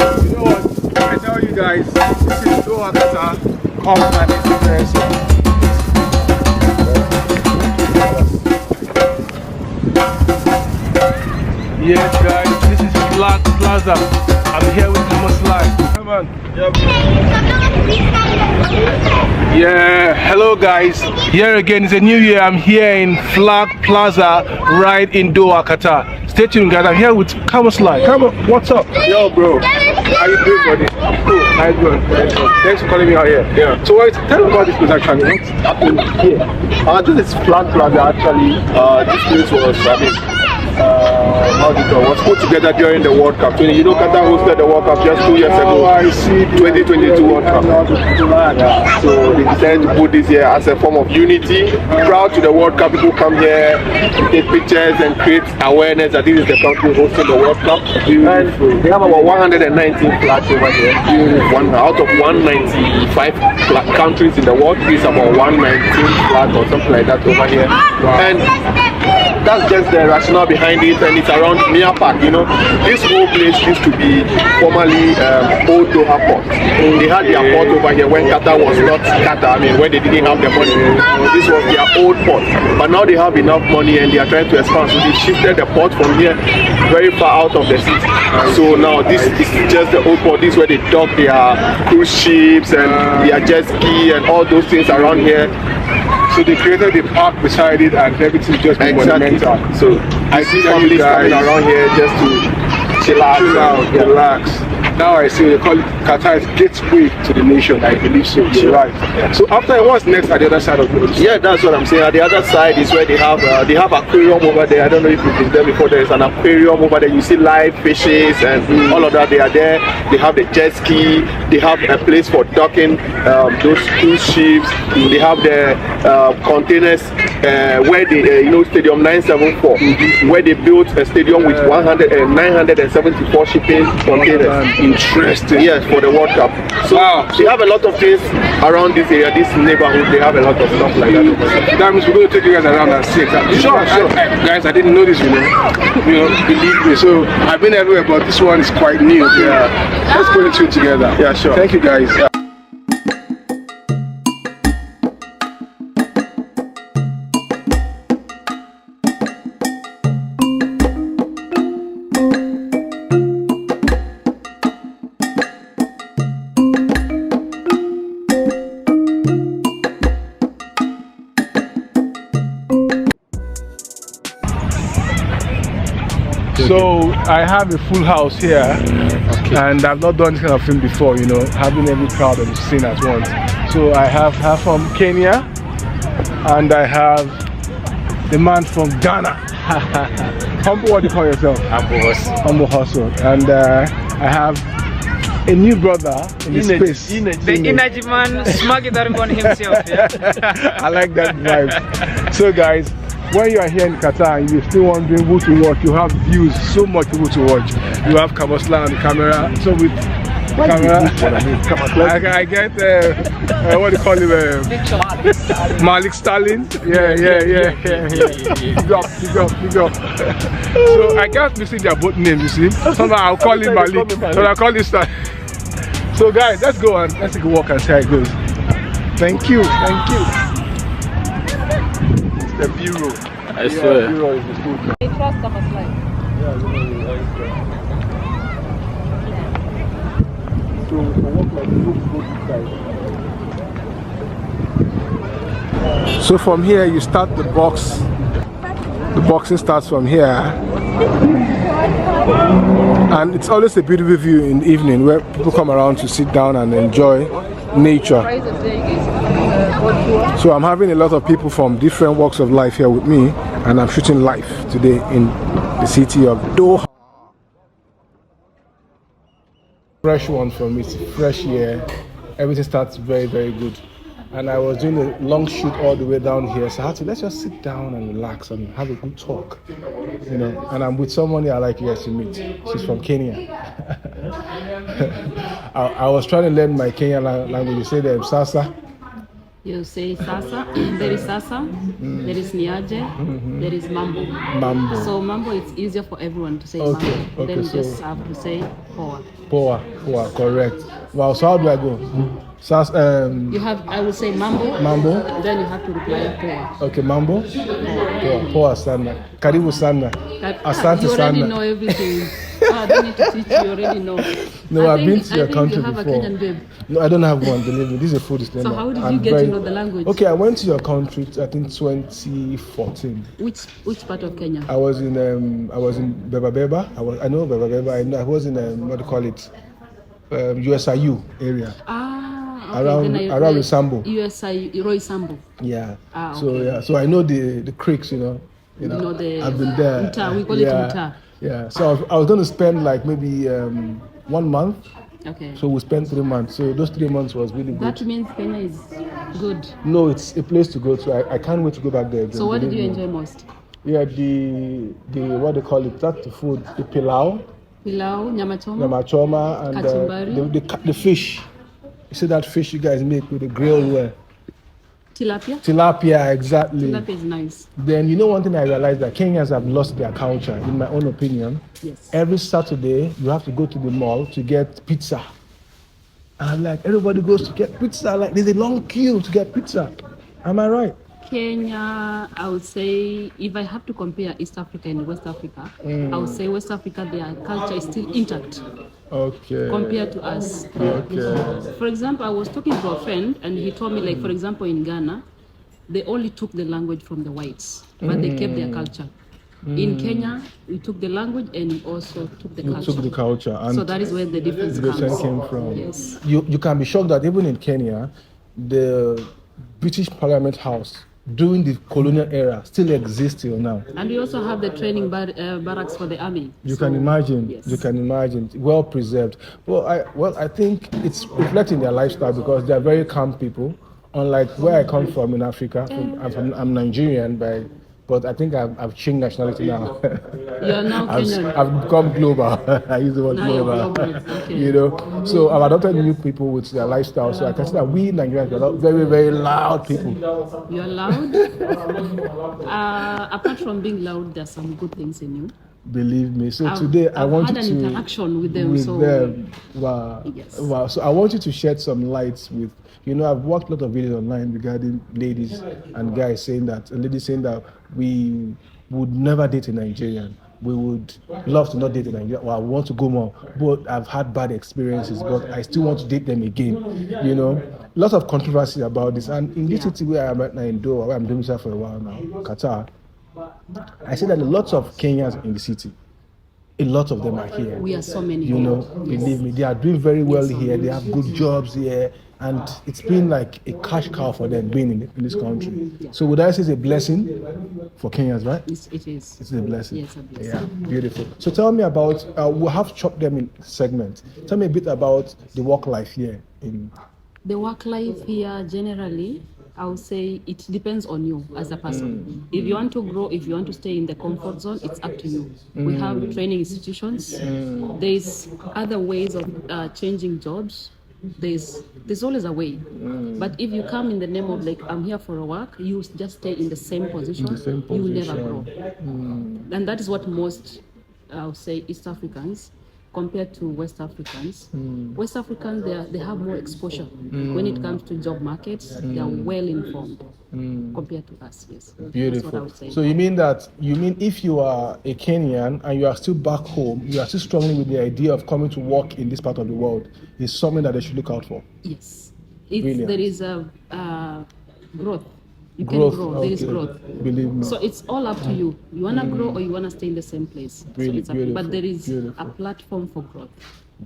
You know what? I tell you guys, this is Doha, Qatar. Come and experience it. Yes, guys, this is Plaza. I'm here with misled. Come on. Yeah, hello guys. Here again, it's a new year. I'm here in Plaza, right in Doha, Qatar. Stay tuned, guys. I'm here with misled. Come on, what's up? Yo, bro. How you doing, buddy? I'm cool. How you doing? Thanks for calling me out here. Yeah. So, tell me about this place actually. What's happening here? This is Plaza actually. This place was, was put together during the World Cup. You know, Qatar hosted the World Cup just 2 years ago. I see. 2022 World Cup. Yeah. So they decided to put this here as a form of unity. Proud to the World Cup, people come here to take pictures and create awareness that this is the country hosting the World Cup. And they have about 119 flags over here. Out of 195 countries in the world, this is about 119 flags or something like that over here. And that's just the rationale behind it, and it's around Mia Park. You know, this whole place used to be formerly Old Doha Port. They had their port over here when Qatar was not Qatar. I mean, when they didn't have the money. This was their old port. But now they have enough money and they are trying to expand. So they shifted the port from here very far out of the city. So now this is just the old port. This is where they dock their cruise ships and their jet ski and all those things around here. So they created a park beside it and everything just monumental. So I see families coming around here just to chill out, relax. Now I see they call it Qatar's gateway to the nation. I believe so. You're right. So after, what's next at the other side of the road? Yeah, that's what I'm saying. At the other side is where they have aquarium over there. I don't know if you've been there before. There is an aquarium over there. You see live fishes and all of that. They are there. They have the jet ski. They have a place for docking those cruise ships. They have the containers where they, Stadium 974, where they built a stadium with 974 shipping containers. Interesting. Yes, for the World Cup. So they have a lot of things around this area, this neighborhood. They have a lot of stuff like that. That means we're going to take you guys around and see exactly. Sure. Guys, I didn't know this, believe me. So I've been everywhere, but this one is quite new. Yeah. Let's go into it together. Yeah, sure. Thank you, guys. So I have a full house here, and I've not done this kind of thing before, having every crowd on the scene at once. So I have her from Kenya, and I have the man from Ghana. Humble, what do you call yourself? Humble hustle. And I have a new brother in the space. The energy man, smug it on himself. Yeah? I like that vibe. So guys, when you are here in Qatar and you're still wondering who to watch, you have views, so much people to watch. You have misled on the camera. So with camera, I get what do you call him? Malik Stalin. Yeah. Big up. So I can't mix their both names, you see. Sometimes I'll call him Malik, so I'll call him Stalin. So guys, let's go and let's take a walk and see how it goes. Thank you. The bureau. I swear. The bureau is the food. I trust misled. So walk like this side. So from here you start the box. The boxing starts from here. And it's always a beautiful view in the evening where people come around to sit down and enjoy nature. So I'm having a lot of people from different walks of life here with me, and I'm shooting live today in the city of Doha. Fresh one from me, fresh air. Everything starts very, very good. And I was doing a long shoot all the way down here, so I had to let's just sit down and relax and have a good talk, And I'm with someone I like you guys to meet. She's from Kenya. I was trying to learn my Kenyan language. You say them Sasa. You say sasa, there is sasa, there is niaje, there is mambo. Mambo. So mambo, it's easier for everyone to say Okay, mambo. okay, Then you so- just have to say poa. Poa, correct. Wow, so how do I go? You have, I will say mambo. Mambo. Then you have to reply poa. Okay, mambo. Poa sana. Karibu sana. Asante You already sana. know everything. I don't need to teach you. You already know. No, I've been I to your think country you have before. a Kenyan babe. No, I don't have one. Believe me, this is a full disclaimer. So how did I'm you get to know the language? Okay, I went to your country. I think 2014. Which part of Kenya? I was in Beba Beba. I know Beba Beba. I was in what do you call it? USIU area. Okay, Around Isambo. USI Roy Sambo. Yeah. Okay. So yeah. So I know the creeks. You know. I've been there. Uta, we call it Uta. Yeah. So I was going to spend like maybe 1 month. Okay. So we spent 3 months. So those 3 months was really good. That means Kenya is good. No, it's a place to go to. I can't wait to go back there again. So what did you believe me. enjoy most? Yeah, the what they call it, that's the food, the pilau, Pilau, nyama choma. namachoma, and Kachumbari. the fish. You see that fish you guys make with the grill where? Tilapia. Tilapia, exactly. Tilapia is nice. Then you know one thing I realized that Kenyans have lost their culture, in my own opinion. Yes. Every Saturday you have to go to the mall to get pizza. And I'm like, everybody goes to get pizza. Like there's a long queue to get pizza. Am I right? Kenya, I would say, if I have to compare East Africa and West Africa, I would say West Africa, their culture is still intact Okay. compared to us. Okay. For example, I was talking to a friend and he told me, like, for example, in Ghana, they only took the language from the whites, but they kept their culture. In Kenya, we took the language and we also took the culture. Took the culture. And So that is where the difference the comes. difference came from. Yes. You can be shocked that even in Kenya, the British Parliament House during the colonial era still exists till now. And we also have the training barracks for the army. You can imagine. Yes. You can imagine. Well preserved. Well, I think it's reflecting their lifestyle because they are very calm people. Unlike where I come from in Africa, I'm Nigerian but I think I've changed nationality now. You are now Kenyan. I've become global. I use the word Now you're global. global, okay. You know, so I've adopted new people with their lifestyle. So I can see that we Nigerians are very, very loud people. You're loud. Apart from being loud, there's some good things in you. Believe me. So today I want had you an to interaction with them. Wow. Yes. Wow. So I want you to shed some lights with. You know, I've watched a lot of videos online regarding ladies and guys saying that, we would never date a Nigerian. We would love to not date a Nigerian. Well, I want to go more, but I've had bad experiences, but I still want to date them again. You know, lots of controversy about this. And in this city where I'm at now in Doha, where I'm doing this for a while now, Qatar, I see that lots of Kenyans in the city. A lot of them are here. We are so many. You know, Yes. believe me, they are doing very well here. They have good jobs here, and it's been like a cash cow for them being in this country. Yeah. So would I say it's a blessing for Kenyans, right? It is. It's a blessing. Yes, a blessing. Yeah, beautiful. So tell me about. We'll have chopped them in segments. Tell me a bit about the work life here in. The work life here, generally, I would say it depends on you as a person. If you want to grow, if you want to stay in the comfort zone, it's up to you. We have training institutions. There's other ways of changing jobs. There's always a way. But if you come in the name of like, I'm here for a work, you just stay in the same position, you will never grow. And that is what most, I would say, East Africans compared to West Africans. West Africans, they have more exposure. When it comes to job markets, they are well informed compared to us, yes. That's what I Beautiful. would say. So you mean if you are a Kenyan and you are still back home, you are still struggling with the idea of coming to work in this part of the world, is something that they should look out for. Yes. Brilliant. There is a growth. You can Growth, grow. There is okay. growth. Believe me. So it's all up to you. You want to grow or you want to stay in the same place. Really So it's up to you. But there is beautiful. a platform for growth.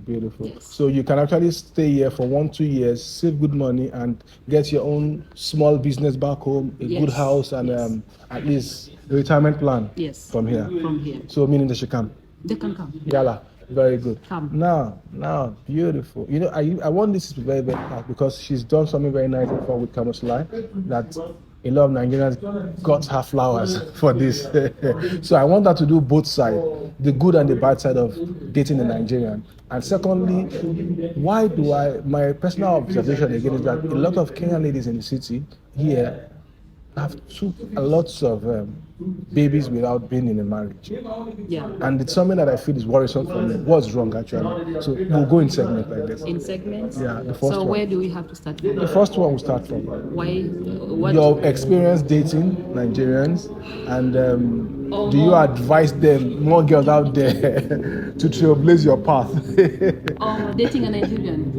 Beautiful. Yes. So you can actually stay here for 1-2 years, save good money, and get your own small business back home, a good Yes. house, and Yes. at least a retirement plan. Yes. From here. From here. So meaning they should come. They can come. Yala. Very good. Come. Now, beautiful. You know, I want this to be very, very hard because she's done something very nice before with Kamoslai that a lot of Nigerians got her flowers for this. So I want her to do both sides, the good and the bad side of dating a Nigerian. And secondly, my personal observation again is that a lot of Kenyan ladies in the city here have took a lots of babies without being in a marriage. Yeah. And it's something that I feel is worrisome for me. What's wrong actually? So we'll go in segments like this. In segments? Yeah, the first so one. where do we have to start from? The first one we'll start from. Why? What? Your experience dating Nigerians, and do you advise them, more girls out there, to trailblaze your path? Dating a Nigerian.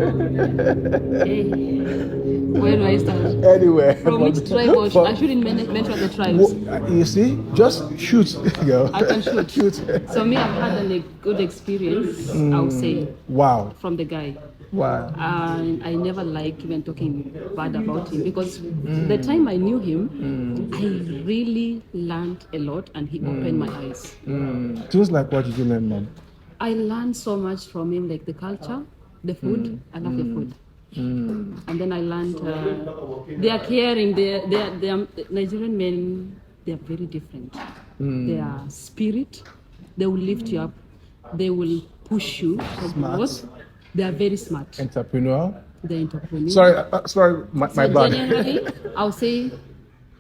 Hey. Where do I start? Anywhere. From which tribe? I shouldn't mention the tribes. You see, just shoot, girl. I can shoot. So me, I've had a good experience, I would say. Wow. From the guy. Wow. And I never like even talking bad about him because the time I knew him, I really learned a lot and he opened my eyes. Things like what did you learn, mom? I learned so much from him, like the culture, the food. I love the food. And then I learned they are caring. They are Nigerian men. They are very different. They are spirit. They will lift you up. They will push you. Smart. They are very smart. Entrepreneurial. They're entrepreneurs. Sorry, my bad. Generally, I'll say,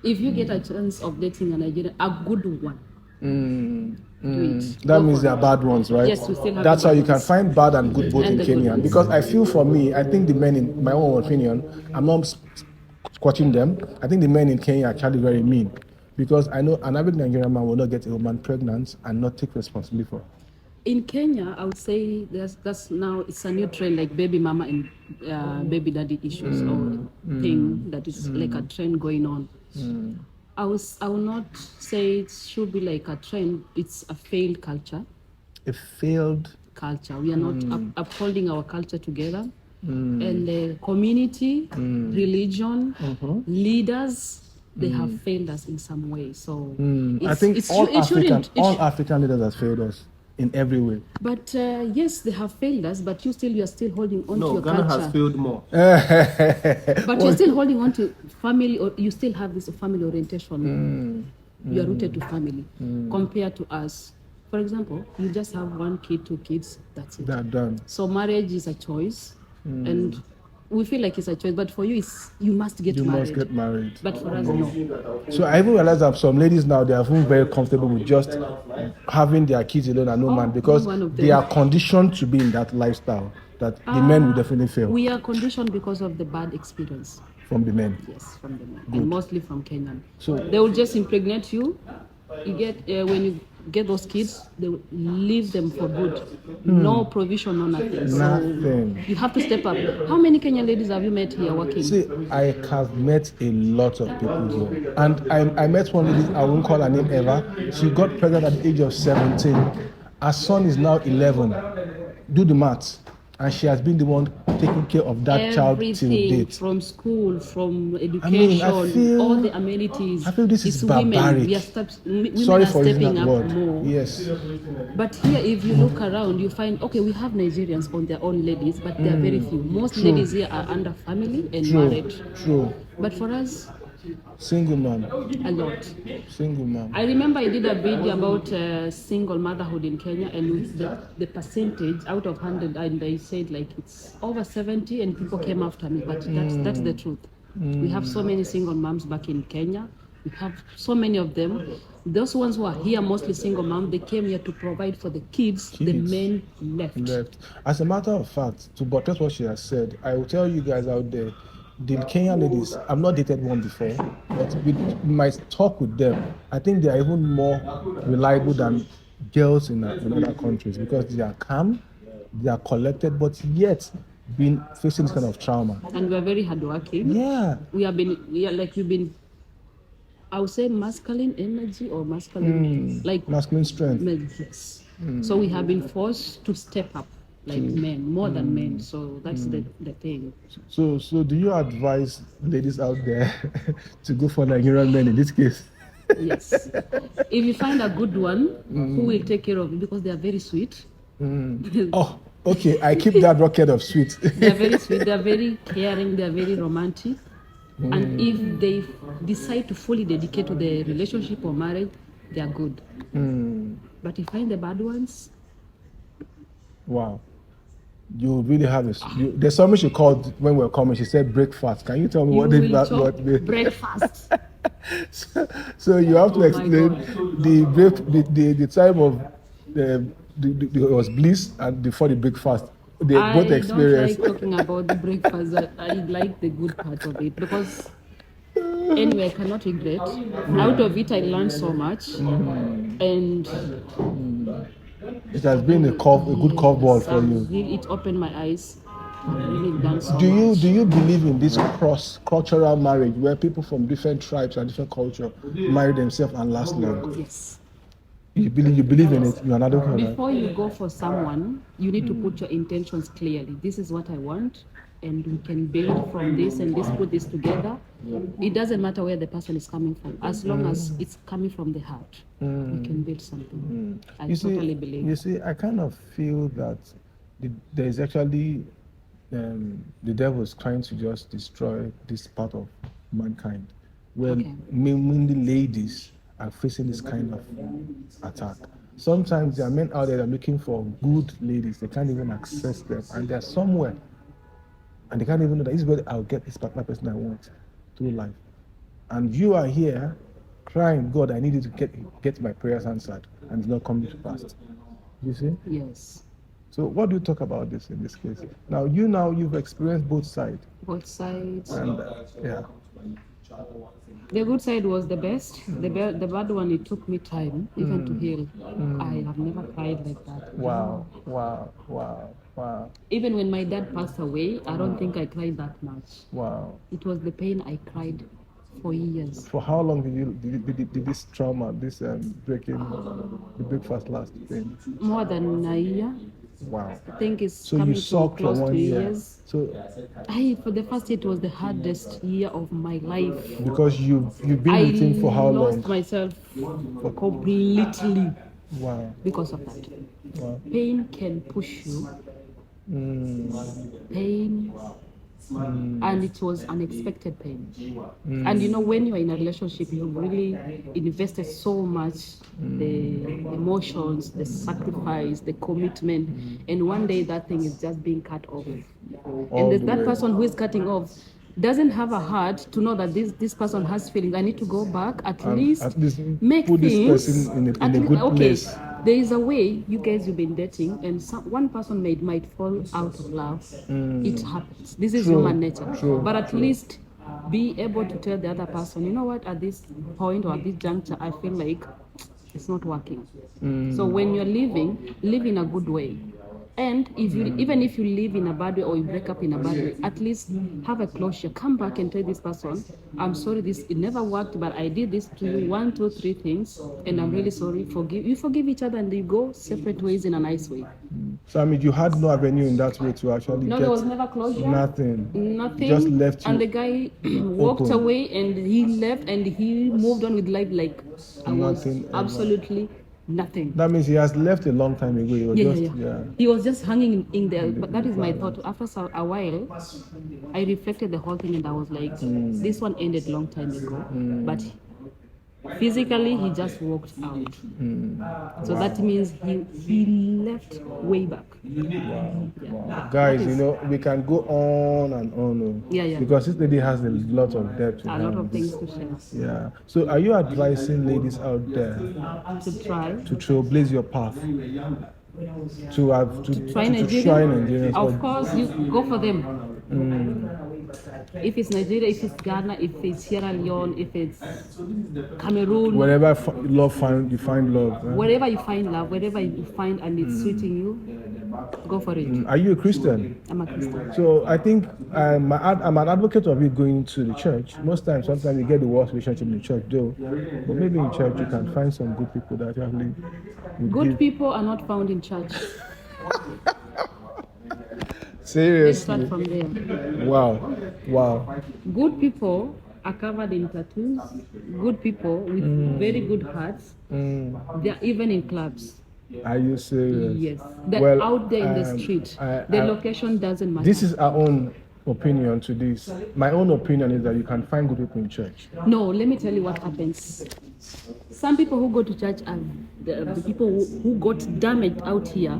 if you get a chance of dating a Nigerian, a good one. Do it. That means there are bad ones, right? Yes, we still have. That's the how bad you can ones. find bad and good both And in the good Kenya. ones. Because I feel for me, I think the men, in my own opinion, I'm not squashing them. I think the men in Kenya are actually very mean. Because I know an average Nigerian man will not get a woman pregnant and not take responsibility for it. In Kenya, I would say that's now it's a new trend, like baby mama and baby daddy issues or thing that is like a trend going on. I will not say it should be like a trend. It's a failed culture. A failed culture. We are not upholding our culture together. And the community, religion, leaders, they have failed us in some way. So I think all African leaders have failed us in every way. But yes, they have failed us, but you are still holding on to your Ghana culture. has failed more. But you're still holding on to family, or you still have this family orientation. You are rooted to family compared to us. For example, you just have 1 kid, 2 kids, that's it. They're done. So marriage is a choice, and we feel like it's a choice, but for you, you must get married. You must get married. But for us, no. So I even realize that some ladies now, they are even very comfortable with just having their kids alone and no man, because they are conditioned to be in that lifestyle that the men will definitely fail. We are conditioned because of the bad experience. From the men? Yes, from the men. And mostly from Kenyan. So they will just impregnate you. You get when you get those kids, they will leave them for good. No provision, no nothing. Nothing. So you have to step up. How many Kenyan ladies have you met here working? See, I have met a lot of people here. And I met one lady, I won't call her name ever. She got pregnant at the age of 17. Her son is now 11. Do the maths. And she has been the one taking care of that child till date. From school, from education, all the amenities. I feel this is barbaric. Women Sorry are for using stepping that up word. more. Yes. But here, if you look around, you find, okay, we have Nigerians on their own ladies, but there are very few. Most ladies here are under family and married. True. But for us, single mom. A lot. Single mom. I remember I did a video about single motherhood in Kenya, and the percentage out of 100, and I said like it's over 70, and people came after me, but that's the truth. We have so many single moms back in Kenya. We have so many of them. Those ones who are here, mostly single moms, they came here to provide for the kids. The men left. As a matter of fact, to buttress what she has said, I will tell you guys out there, the Kenyan ladies, I've not dated one before, but with my talk with them, I think they are even more reliable than girls in other countries, because they are calm, they are collected, but yet been facing this kind of trauma. And we are very hardworking. Yeah. We've been, I would say masculine energy or masculine, like masculine strength. Yes. So we have been forced to step up. Like men, more than men. So that's the thing. So do you advise ladies out there to go for Nigerian men in this case? Yes. If you find a good one who will take care of you, because they are very sweet. Oh, okay. I keep that bucket of sweet. They are very sweet. They are very caring. They are very romantic. And if they decide to fully dedicate to the relationship or marriage, they are good. But if you find the bad ones, wow. You really have this. There's something she called when we were coming. She said breakfast. Can you tell me you what will that? chop What the, breakfast. so you have to Oh my explain God. the time of it was bliss and before the breakfast. They both I don't experience. like talking about the breakfast. I like the good part of it because anyway, I cannot regret. Out of it, I learned so much, and It has been a good curveball for you. It opened my eyes. I've really done so Do much. you believe in this cross-cultural marriage where people from different tribes and different culture marry themselves and last long? Yes. You believe in it. You are an advocate. Before you go for someone, you need to put your intentions clearly. This is what I want, and we can build from this and this. Put this together. It doesn't matter where the person is coming from, as long as it's coming from the heart. We can build something. I totally believe. You see, I kind of feel that there is actually the devil is trying to just destroy this part of mankind, where mainly ladies are facing this kind of attack. Sometimes there are men out there that are looking for good ladies. They can't even access them, and they're somewhere, and they can't even know that this is where I'll get this particular person I want through life. And you are here crying, God, I need you to get my prayers answered, and it's not coming to pass. You see? Yes. So what do you talk about this in this case? Now you've experienced both sides. Both sides. And yeah. The good side was the best. The bad one, it took me time even to heal. I have never cried like that. Wow. Even when my dad passed away, I don't think I cried that much. Wow. It was the pain I cried for years. For how long did this trauma, this breaking the breakfast last? Pain? More than a year. Wow. I think it's So coming you to sulked for close 1 to year. years. So For the first year, it was the hardest year of my life. because you've been with him for how I long? lost myself completely Wow. because of that. Wow. Pain can push you. Pain. And it was unexpected pain. And when you are in a relationship, you really invested so much, the emotions, the sacrifice, the commitment, and one day that thing is just being cut off. And that person who is cutting off doesn't have a heart to know that this person has feelings. I need to go back at least make put things this person in a good place. There is a way you guys you've been dating, and one person might fall out of love. It happens. This is human nature. But at least be able to tell the other person, you know what, at this point or at this juncture, I feel like it's not working. So when you're leaving, live in a good way. And even if you live in a bad way or you break up in a bad way, at least have a closure. Come back and tell this person, I'm sorry, it never worked, but I did this to you 1, 2, 3 things, and I'm really sorry. You forgive each other, and you go separate ways in a nice way. So you had no avenue in that way to actually get. There was never closure. Nothing. Just left you. And the guy walked away, and he left, and he moved on with life like I was absolutely nothing. That means he has left a long time ago. He was just hanging in there. But that is my thought. After a while, I reflected the whole thing, and I was like, this one ended long time ago. But physically, he just walked out. So that means he left way back. Guys, we can go on and on. Because this lady has a lot of depth. A lot of things to share. Yeah. So are you advising ladies out there to trailblaze your path? To try Nigeria? Of course, you go for them. If it's Nigeria, if it's Ghana, if it's Sierra Leone, if it's Cameroon. Wherever you find love. Wherever you find love, wherever you find and it's suiting you, go for it. Are you a Christian? I'm a Christian. So I think I'm an advocate of you going to the church. Sometimes you get the worst relationship in the church, though. But maybe in church you can find some good people that actually. Good people are not found in church. Seriously. Let's start from there. Wow. Good people are covered in tattoos. Good people with very good hearts. They are even in clubs. Are you serious? Yes. They're out there in the street. The location doesn't matter. This is our own opinion to this. My own opinion is that you can find good people in church. No, let me tell you what happens. Some people who go to church are the people who got damaged out here.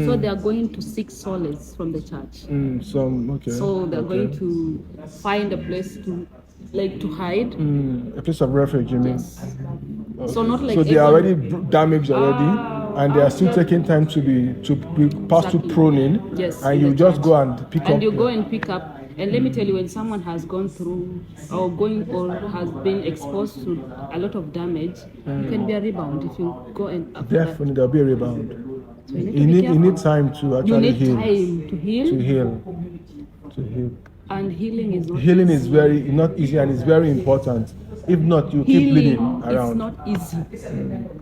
So they are going to seek solace from the church. So they're going to find a place to hide. A place of refuge, you mean? Yes. So not like so they are already damaged already, and they are still taking time to be passed through pruning. Yes. And you just go and pick up. And you go and pick up. And let me tell you, when someone has gone through or has been exposed to a lot of damage, you can be a rebound if you go and definitely there'll be a rebound. So you need time to actually heal. You need time to heal. To heal. And healing is not healing easy. is not easy, and it's very important. If not, you keep bleeding around. It's not easy.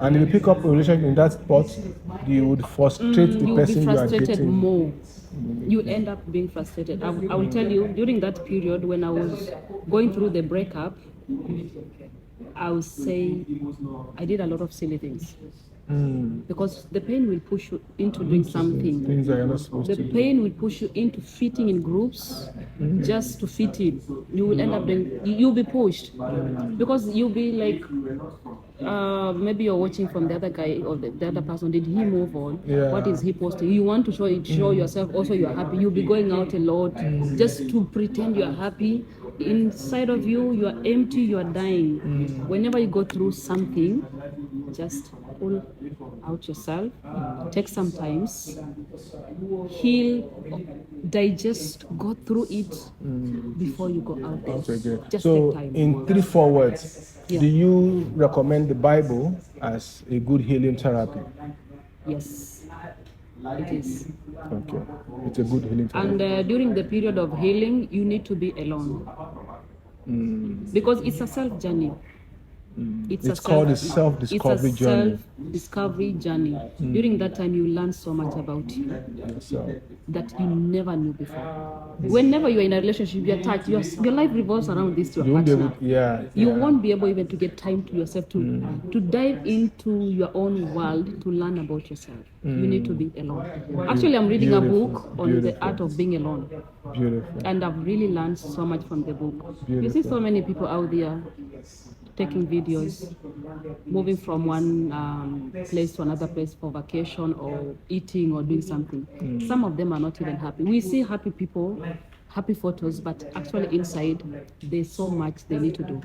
And if you pick up a relationship in that spot, you would frustrate the person you are dating. You will be frustrated more. You end up being frustrated. I will tell you, during that period when I was going through the breakup, I would say I did a lot of silly things. Because the pain will push you into doing something. Things that you're not supposed to do. The pain will push you into fitting in groups just to fit in. You will end up doing, you'll be pushed. Because you'll be like, maybe you're watching from the other guy or the other person. Did he move on? Yeah. What is he posting? You want to show yourself also you're happy. You'll be going out a lot just to pretend you're happy. Inside of you, you are empty, you are dying. Whenever you go through something, just pull out yourself, take some time, heal, digest, go through it before you go out there. Just so take time. In 3-4 words, do you recommend the Bible as a good healing therapy? Yes, it is. Okay, it's a good healing therapy. And during the period of healing, you need to be alone. Because it's a self journey. It's called a self-discovery journey. Self-discovery journey. During that time, you learn so much about you that you never knew before. Whenever you're in a relationship, you're attached. Your life revolves around this to your partner. You won't be able even to get time to yourself to dive into your own world to learn about yourself. You need to be alone. Actually, I'm reading a book on the art of being alone. Beautiful. And I've really learned so much from the book. You see so many people out there taking videos, moving from one place to another place for vacation or eating or doing something. Some of them are not even happy. We see happy people, happy photos, but actually inside, there's so much they need to do.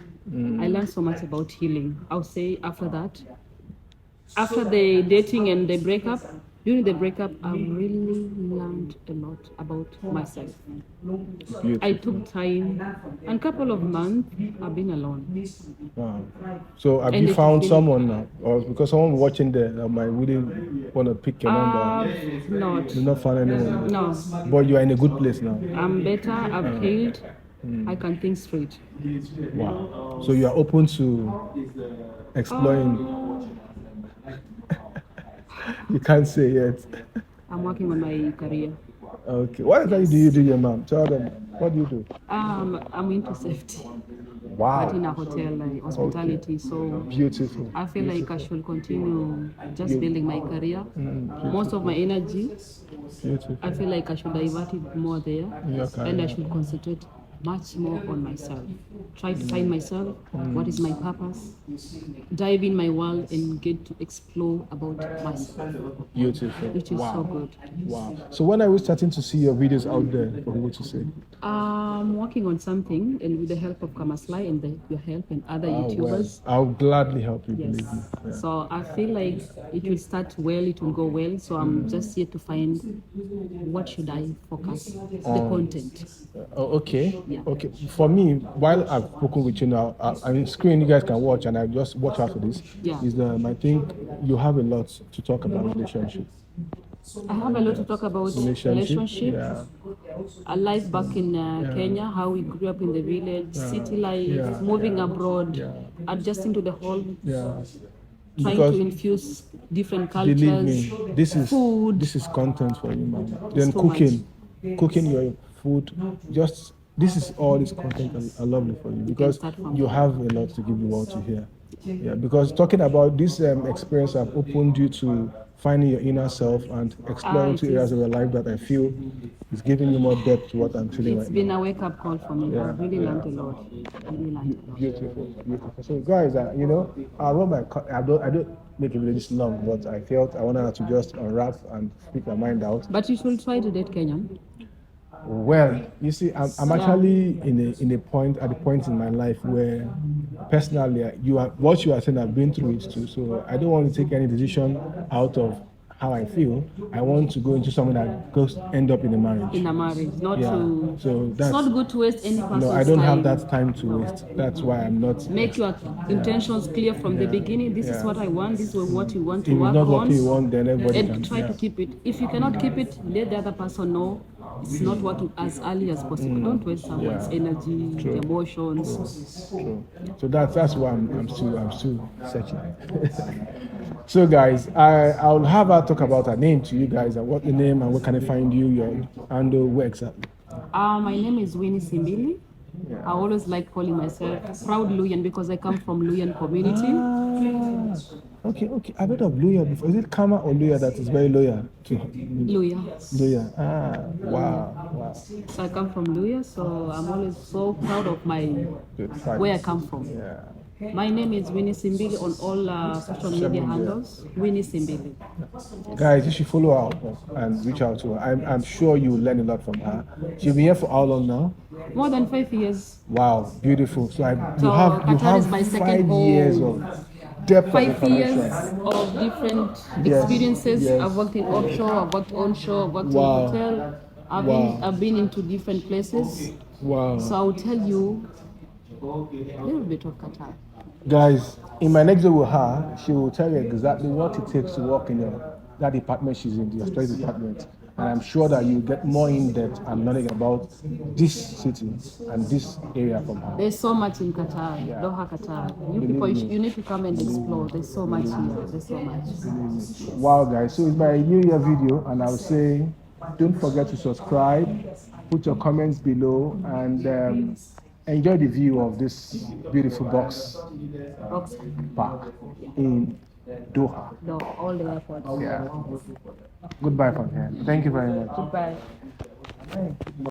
I learned so much about healing. I'll say after that, after the dating and the breakup, during the breakup, I really learned a lot about myself. Beautiful. I took time, and a couple of months, I've been alone. Wow. So have you found someone now? Or because someone watching there might really want to pick your number? Not. You've not found anyone? No. But you are in a good place now? I'm better, I've healed, I can think straight. Wow. So you are open to exploring? You can't say yet. I'm working on my career. Okay. What exactly do you do, your mom? Tell them. What do you do? I'm into safety. Wow. But in a hotel, like hospitality. Okay. So beautiful. I feel like I should continue just building my career. Most of my energy, beautiful. I feel like I should divert it more there. And I should concentrate much more on myself. Try to find myself, what is my purpose, dive in my world and get to explore about myself. Beautiful. Which is so good. Wow. So when are we starting to see your videos out there for people to see? I'm working on something, and with the help of Kamaslai and your help and other YouTubers. Well, I'll gladly help you, yes. Believe me. Yeah. So I feel like it will start well, it will go well. So I'm just here to find what should I focus, the content. Okay. Yeah. Okay. For me, while I've spoken with you now, on screen you guys can watch, and I just watch after this. Yeah. Is I think you have a lot to talk about relationship. I have a lot to talk about relationship, life back in Kenya, how we grew up in the village, city life, moving abroad, adjusting to the whole, trying to infuse different cultures. Believe me, this is food. This is content for you, man. Then so cooking your food, this is all this content are lovely for you because you have a lot to give the world to hear. Yeah, because talking about this experience have opened you to finding your inner self and exploring it two areas is. of your life that I feel is giving you more depth to what I'm feeling It's right been now. a wake-up call for me. Yeah, I've really yeah. learned a lot. Really learned a lot. Beautiful, beautiful. So, guys, you know, I don't make it really this long, but I felt I wanted to just unwrap and speak my mind out. But you should try to date Kenyan. Well, you see, I'm Yeah. actually in a point at the point in my life where personally what you are saying, I've been through it too. So I don't want to take any decision out of how I feel. I want to go into something that goes end up in a marriage. In a marriage, not Yeah. to. So It's that's not good to waste any person's no, I don't have time. that time to waste. That's why I'm not. Make your intentions clear from the beginning. This is Yeah. what I want. This is what you want to If it's work not on. what you want, then everybody can. And try to keep it. If you cannot keep it, let the other person know it's not working as early as possible. Don't waste someone's energy, emotions. True. So that's why I'm still searching. So guys, I'll have her talk about her name to you guys and what the name and where can I find you, your handle, where exactly. My name is Winnie Simbili. I always like calling myself proud Luyan because I come from Luyan community. Okay. I've heard of Luya before. Is it Kama or Luya that is very loyal to Luya. Luya? Wow. So I come from Luya, so I'm always so proud of where I come from. Yeah. My name is Winnie Simbili on all social media handles. Winnie Simbili. Guys, you should follow her up and reach out to her. I'm sure you'll learn a lot from her. She'll be here for how long now? More than 5 years. Wow, beautiful. So you Qatar have is my second 5 home. years of depth of 5 years information. of different Yes, experiences. yes. I've worked in offshore, I've worked onshore, I've worked Wow. in hotel. I've been into different places. Wow. So I'll tell you a little bit of Qatar. Guys, in my next video with her, she will tell you exactly what it takes to work in that department she's in, the storage department. And I'm sure that you get more in depth and knowledge about this city and this area from her. There's so much in Qatar, Doha, Qatar. You need to come and explore. There's so much here. There's so much. Wow, guys. So it's my New Year video, and I'll say, don't forget to subscribe, put your comments below, and enjoy the view of this beautiful box park in Doha. All the airports. Yeah. Goodbye from here. Thank you very much. Goodbye.